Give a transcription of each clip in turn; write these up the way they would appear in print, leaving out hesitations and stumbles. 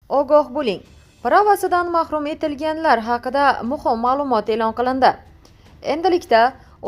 Ogoh bo'ling. Pravasidan mahrum etilganlar haqida muhim ma'lumot e'lon qilindi. Endilikda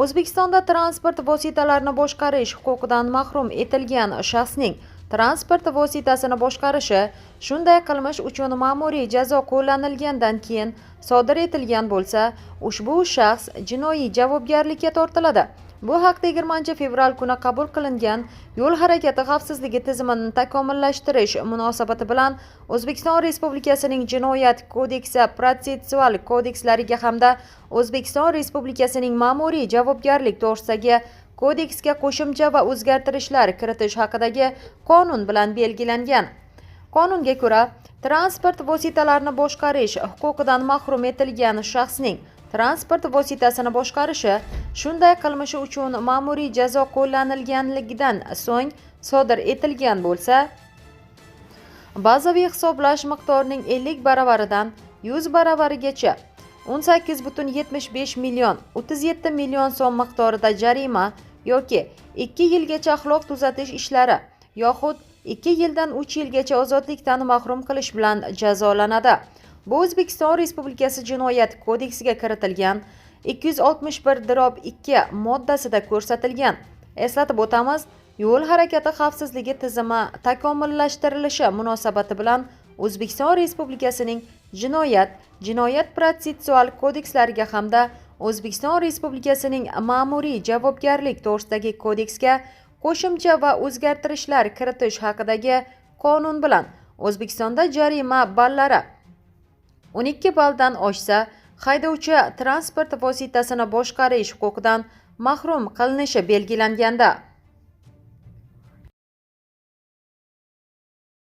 O'zbekistonda transport vositalarini boshqarish huquqidan mahrum etilgan shaxsning transport vositasini boshqarishi, shunday qilmish uchun ma'muriy jazo qo'llanilgandan keyin sodir etilgan bo'lsa, ushbu shaxs jinoiy javobgarlikka tortiladi. Bu haqda 20-fevral kuni qabul qilingan yo'l harakati xavfsizligi tizimini takomillashtirish munosabati bilan O'zbekiston Respublikasining Jinoyat kodeksi, protsessual kodekslariga hamda O'zbekiston Respublikasining Ma'muriy javobgarlik to'g'risidagi kodeksga qo'shimcha va o'zgartirishlar kiritish haqidagi qonun bilan belgilangan. Qonunga ko'ra, transport vositalarini boshqarish huquqidan mahrum etilgan shaxsning transport vositasini boshqarishi, shunday qilmishi uchun ma'muriy jazo qo'llanilganligidan so'ng sodir etilgan bo'lsa, bazaviy hisoblash miqdorining 50 baravaridan 100 baravarigacha 18,75 million 37 million so'm miqdorida jarima yoki 2 yilgacha axloq tuzatish ishlari yoxud 2 yildan 3 yilgacha ozodlikdan mahrum qilish bilan jazolanadi. Bu O'zbekiston Respublikasi Jinoyat kodeksiga kiritilgan 261-2 moddasida ko'rsatilgan. Eslatib o'tamiz, yo'l harakati xavfsizligi tizimi takomillashtirilishi munosabati bilan O'zbekiston Respublikasining Jinoyat protsessual kodekslariga hamda O'zbekiston Respublikasining Ma'muriy javobgarlik to'g'risidagi kodeksga qo'shimcha va o'zgartirishlar kiritish haqidagi qonun bilan O'zbekistonda jarima ballari 12 balldan oshsa, haydovchi transport vositasini boshqarish huquqidan mahrum qilinishi belgilanganda